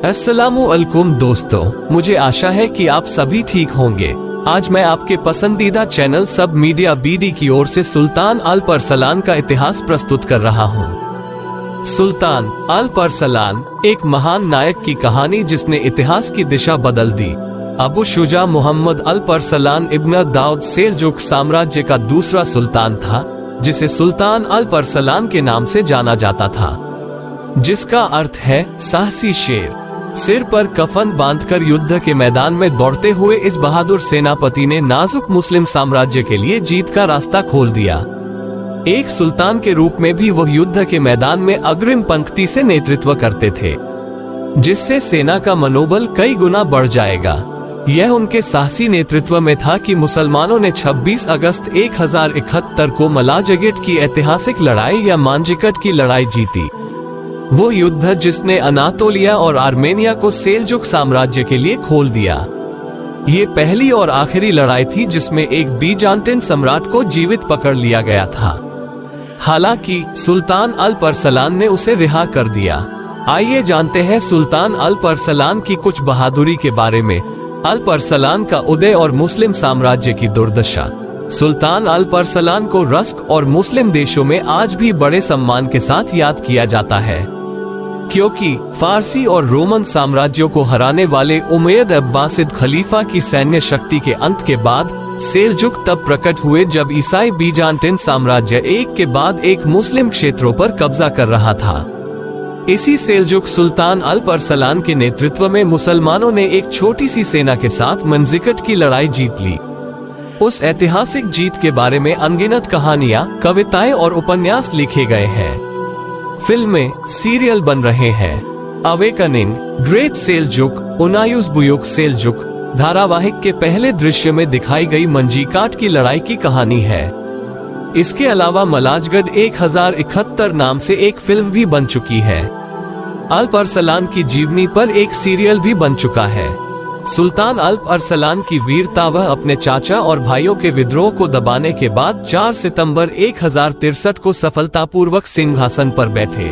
अस्सलामुअलैकुम दोस्तों, मुझे आशा है कि आप सभी ठीक होंगे। आज मैं आपके पसंदीदा चैनल सब मीडिया बीडी की ओर से सुल्तान अल्प अरसलान का इतिहास प्रस्तुत कर रहा हूँ। सुल्तान अल्प अरसलान एक महान नायक की कहानी जिसने इतिहास की दिशा बदल दी। अबू शुजा मोहम्मद अल्प अरसलान इब्न दाऊद सेल्जुक साम्राज्य का दूसरा सुल्तान था, जिसे सुल्तान अल्प अरसलान के नाम से जाना जाता था, जिसका अर्थ है साहसी शेर। सिर पर कफन बांधकर युद्ध के मैदान में दौड़ते हुए इस बहादुर सेनापति ने नाजुक मुस्लिम साम्राज्य के लिए जीत का रास्ता खोल दिया। एक सुल्तान के रूप में भी वह युद्ध के मैदान में अग्रिम पंक्ति से नेतृत्व करते थे, जिससे सेना का मनोबल कई गुना बढ़ जाएगा। यह उनके साहसी नेतृत्व में था कि मुसलमानों ने 26 अगस्त 1071 को मलाजगिट की ऐतिहासिक लड़ाई या मांजिकट की लड़ाई जीती। वो युद्ध जिसने अनातोलिया और आर्मेनिया को सेल्जुक साम्राज्य के लिए खोल दिया। ये पहली और आखिरी लड़ाई थी जिसमें एक बीजान्टिन सम्राट को जीवित पकड़ लिया गया था। हालांकि सुल्तान अल्प अरसलान ने उसे रिहा कर दिया। आइए जानते हैं सुल्तान अल्प अरसलान की कुछ बहादुरी के बारे में। अल्प अरसलान का उदय और मुस्लिम साम्राज्य की दुर्दशा। सुल्तान अल्प अरसलान को रस्क और मुस्लिम देशों में आज भी बड़े सम्मान के साथ याद किया जाता है, क्योंकि फारसी और रोमन साम्राज्यों को हराने वाले उमैयद अब्बासिद खलीफा की सैन्य शक्ति के अंत के बाद सेल्जुक तब प्रकट हुए जब ईसाई बीजान्टिन साम्राज्य एक के बाद एक मुस्लिम क्षेत्रों पर कब्जा कर रहा था। इसी सेल्जुक सुल्तान अल्प अरसलान के नेतृत्व में मुसलमानों ने एक छोटी सी सेना के साथ मंजिकट की लड़ाई जीत ली। उस ऐतिहासिक जीत के बारे में अनगिनत कहानियां, कविताएं और उपन्यास लिखे गए हैं। फिल्में, सीरियल बन रहे हैं। अवेकनिंग, ग्रेट सेल्जुक, उनायुस बुयुक सेल्जुक धारावाहिक के पहले दृश्य में दिखाई गई मंजीकाट की लड़ाई की कहानी है। इसके अलावा मलाजगढ़ 1071 नाम से एक फिल्म भी बन चुकी है। अल्प अरसलान की जीवनी पर एक सीरियल भी बन चुका है। सुल्तान अल्प अरसलान की वीरता, वह अपने चाचा और भाइयों के विद्रोह को दबाने के बाद 4 सितंबर 1063 को सफलतापूर्वक सिंहासन पर बैठे।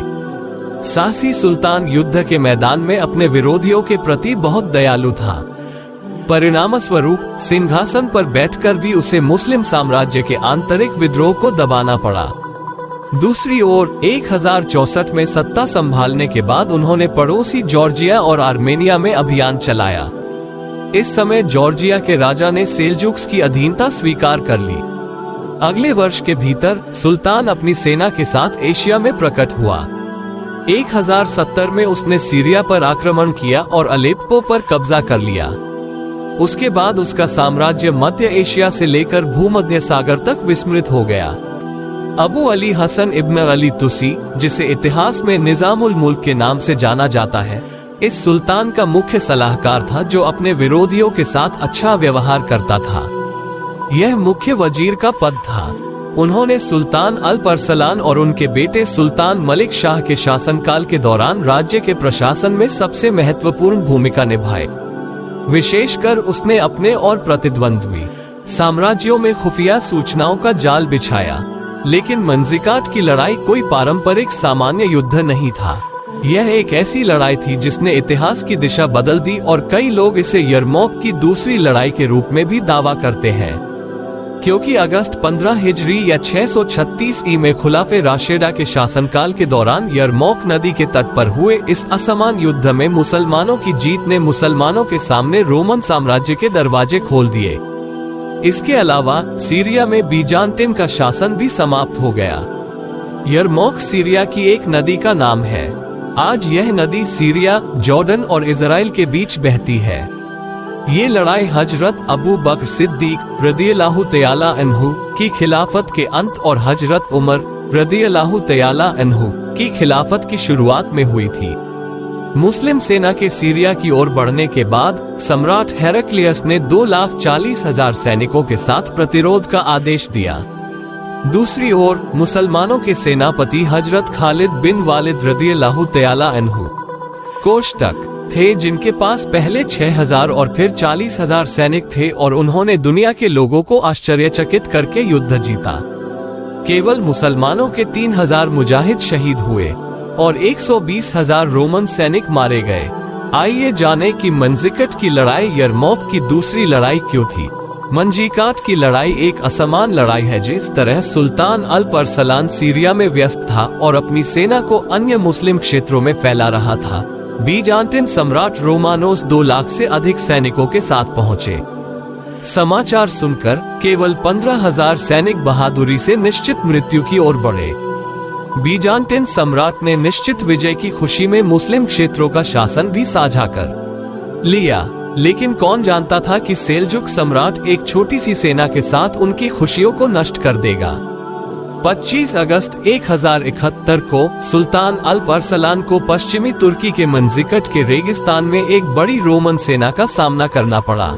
साहसी सुल्तान युद्ध के मैदान में अपने विरोधियों के प्रति बहुत दयालु था। परिणामस्वरूप सिंहासन पर बैठकर भी उसे मुस्लिम साम्राज्य के आंतरिक विद्रोह को दबाना पड़ा। दूसरी ओर 1064 में सत्ता संभालने के बाद उन्होंने पड़ोसी जॉर्जिया और आर्मेनिया में अभियान चलाया। इस समय जॉर्जिया के राजा ने सेल्जुक्स की अधीनता स्वीकार कर ली। अगले वर्ष के भीतर सुल्तान अपनी सेना के साथ एशिया में प्रकट हुआ। 1070 में उसने सीरिया पर आक्रमण किया और अलेप्पो पर कब्जा कर लिया। उसके बाद उसका साम्राज्य मध्य एशिया से लेकर भूमध्य सागर तक विस्मृत हो गया। अबू अली हसन इब्न अली तुसी, जिसे इतिहास में निजामुल मुल्क के नाम से जाना जाता है, इस सुल्तान का मुख्य सलाहकार था, जो अपने विरोधियों के साथ अच्छा व्यवहार करता था। यह मुख्य वजीर का पद था। उन्होंने सुल्तान अल्प अरसलान और उनके बेटे सुल्तान मलिक शाह के शासनकाल के दौरान राज्य के प्रशासन में सबसे महत्वपूर्ण भूमिका निभाई। विशेषकर उसने अपने और प्रतिद्वंद्वी साम्राज्यों में खुफिया सूचनाओं का जाल बिछाया। लेकिन मंजिकाट की लड़ाई कोई पारंपरिक सामान्य युद्ध नहीं था। यह एक ऐसी लड़ाई थी जिसने इतिहास की दिशा बदल दी और कई लोग इसे यरमौक की दूसरी लड़ाई के रूप में भी दावा करते हैं, क्योंकि अगस्त 15 हिजरी या 636 ई में खुलाफे राशिदा के शासनकाल के दौरान यरमौक नदी के तट पर हुए इस असमान युद्ध में मुसलमानों की जीत ने मुसलमानों के सामने रोमन साम्राज्य के दरवाजे खोल दिए। इसके अलावा सीरिया में बीजान्टिन का शासन भी समाप्त हो गया। यरमौक सीरिया की एक नदी का नाम है। आज यह नदी सीरिया, जॉर्डन और इजराइल के बीच बहती है। ये लड़ाई हजरत अबू बकर सिद्दीक रदियल्लाहु तआला अन्हु की खिलाफत के अंत और हजरत उमर रदियल्लाहु तआला अन्हु की खिलाफत की शुरुआत में हुई थी। मुस्लिम सेना के सीरिया की ओर बढ़ने के बाद सम्राट हेरक्लियस ने 2,40,000 सैनिकों के साथ प्रतिरोध का आदेश दिया। दूसरी ओर मुसलमानों के सेनापति हजरत खालिद बिन वालिद रदियल्लाहु तआला अन्हु कोष्टक थे, जिनके पास पहले 6,000 और फिर 40,000 सैनिक थे, और उन्होंने दुनिया के लोगों को आश्चर्यचकित करके युद्ध जीता। केवल मुसलमानों के 3,000 मुजाहिद शहीद हुए और 120,000 रोमन सैनिक मारे गए। आइए जाने कि मंजिकट की लड़ाई यरमौक की दूसरी लड़ाई क्यों थी। मंजीकाट की लड़ाई एक असमान लड़ाई है। जिस तरह सुल्तान अल्प अरसलान सीरिया में व्यस्त था और अपनी सेना को अन्य मुस्लिम क्षेत्रों में फैला रहा था, बीजांटिन सम्राट रोमानोस 2 लाख से अधिक सैनिकों के साथ पहुंचे। समाचार सुनकर केवल 15,000 सैनिक बहादुरी से निश्चित मृत्यु की ओर बढ़े। बीजांटिन सम्राट ने निश्चित विजय की खुशी में मुस्लिम क्षेत्रों का शासन भी साझा कर लिया, लेकिन कौन जानता था कि सेल्जुक सम्राट एक छोटी सी सेना के साथ उनकी खुशियों को नष्ट कर देगा। 25 अगस्त 1071 को सुल्तान अल्प अरसलान को पश्चिमी तुर्की के मंजिकट के रेगिस्तान में एक बड़ी रोमन सेना का सामना करना पड़ा।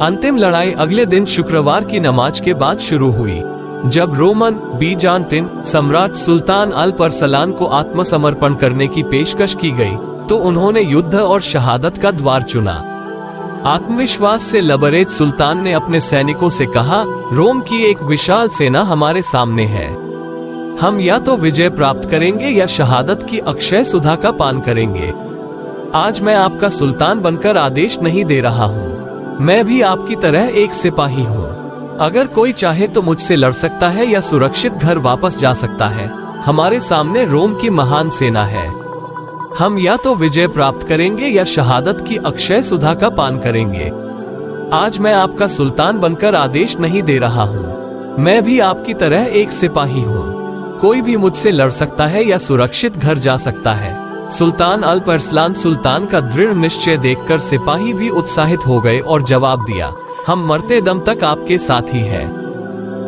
अंतिम लड़ाई अगले दिन शुक्रवार की नमाज के बाद शुरू हुई, जब रोमन बीजांटिन सम्राट सुल्तान अल्प अरसलान को आत्मसमर्पण करने की पेशकश की गई, तो उन्होंने युद्ध और शहादत का द्वार चुना। आत्मविश्वास से लबरेज सुल्तान ने अपने सैनिकों से कहा, रोम की एक विशाल सेना हमारे सामने है। हम या तो विजय प्राप्त करेंगे या शहादत की अक्षय सुधा का पान करेंगे। आज मैं आपका सुल्तान बनकर आदेश नहीं दे रहा हूँ, मैं भी आपकी तरह एक सिपाही हूँ। अगर कोई चाहे तो मुझसे लड़ सकता है या सुरक्षित घर वापस जा सकता है। हमारे सामने रोम की महान सेना है। हम या तो विजय प्राप्त करेंगे या शहादत की अक्षय सुधा का पान करेंगे। आज मैं आपका सुल्तान बनकर आदेश नहीं दे रहा हूँ, मैं भी आपकी तरह एक सिपाही हूँ। कोई भी मुझसे लड़ सकता है या सुरक्षित घर जा सकता है। सुल्तान अल्प अरसलान सुल्तान का दृढ़ निश्चय देखकर सिपाही भी उत्साहित हो गए और जवाब दिया, हम मरते दम तक आपके साथ ही है।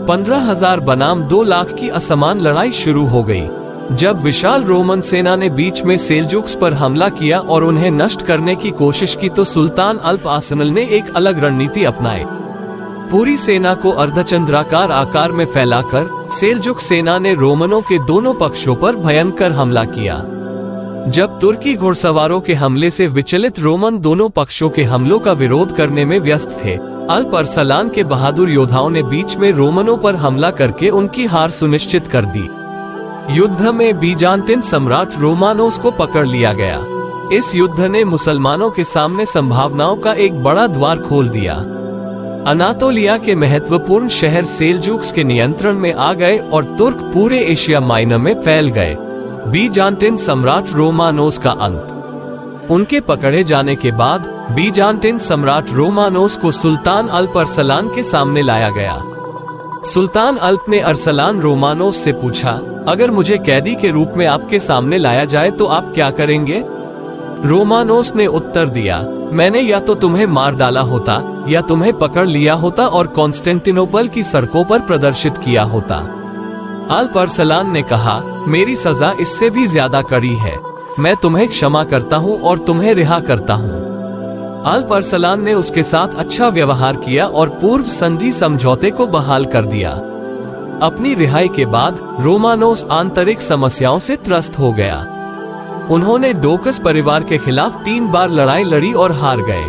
15,000 बनाम 2 लाख की असमान लड़ाई शुरू हो गई। जब विशाल रोमन सेना ने बीच में सेल्जुक्स पर हमला किया और उन्हें नष्ट करने की कोशिश की, तो सुल्तान अल्प अरसलान ने एक अलग रणनीति अपनाई। पूरी सेना को अर्धचंद्राकार आकार में फैलाकर सेल्जुक सेना ने रोमनों के दोनों पक्षों पर भयंकर हमला किया। जब तुर्की घुड़सवारों के हमले से विचलित रोमन दोनों पक्षों के हमलों का विरोध करने में व्यस्त थे, अल्प अरसलान के बहादुर योद्धाओं ने बीच में रोमनों पर हमला करके उनकी हार सुनिश्चित कर दी। युद्ध में बीजांटिन सम्राट रोमानोस को पकड़ लिया गया। इस युद्ध ने मुसलमानों के सामने संभावनाओं का एक बड़ा द्वार खोल दिया। अनातोलिया के महत्वपूर्ण शहर सेल्जुक्स के नियंत्रण में आ गए और तुर्क पूरे एशिया माइनर में फैल गए। बीजांटिन सम्राट रोमानोस का अंत। उनके पकड़े जाने के बाद बीजांटिन सम्राट रोमानोस को सुल्तान अल्प अरसलान के सामने लाया गया। सुल्तान अल्प ने अरसलान रोमानोस से पूछा, अगर मुझे कैदी के रूप में आपके सामने लाया जाए तो आप क्या करेंगे? रोमानोस ने उत्तर दिया, मैंने या तो तुम्हें मार डाला होता या तुम्हें पकड़ लिया होता और कॉन्स्टेंटिनोपल की सड़कों पर प्रदर्शित किया होता। अल्प अरसलान ने कहा, मेरी सजा इससे भी ज्यादा कड़ी है। मैं तुम्हें क्षमा करता हूँ और तुम्हें रिहा करता हूँ। अल्प अरसलान ने उसके साथ अच्छा व्यवहार किया और पूर्व संधि समझौते को बहाल कर दिया। अपनी रिहाई के बाद रोमानोस आंतरिक समस्याओं से त्रस्त हो गया। उन्होंने डोकस परिवार के खिलाफ 3 बार लड़ाई लड़ी और हार गए।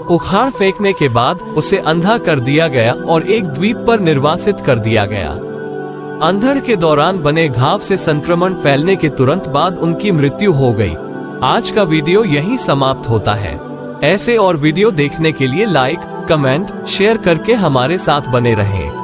उखाड़ फेंकने के बाद उसे अंधा कर दिया गया और एक द्वीप पर निर्वासित कर दिया गया। अंधड़ के दौरान बने घाव से संक्रमण फैलने के तुरंत बाद उनकी मृत्यु हो गई। आज का वीडियो यहीं समाप्त होता है। ऐसे और वीडियो देखने के लिए लाइक, कमेंट, शेयर करके हमारे साथ बने रहें।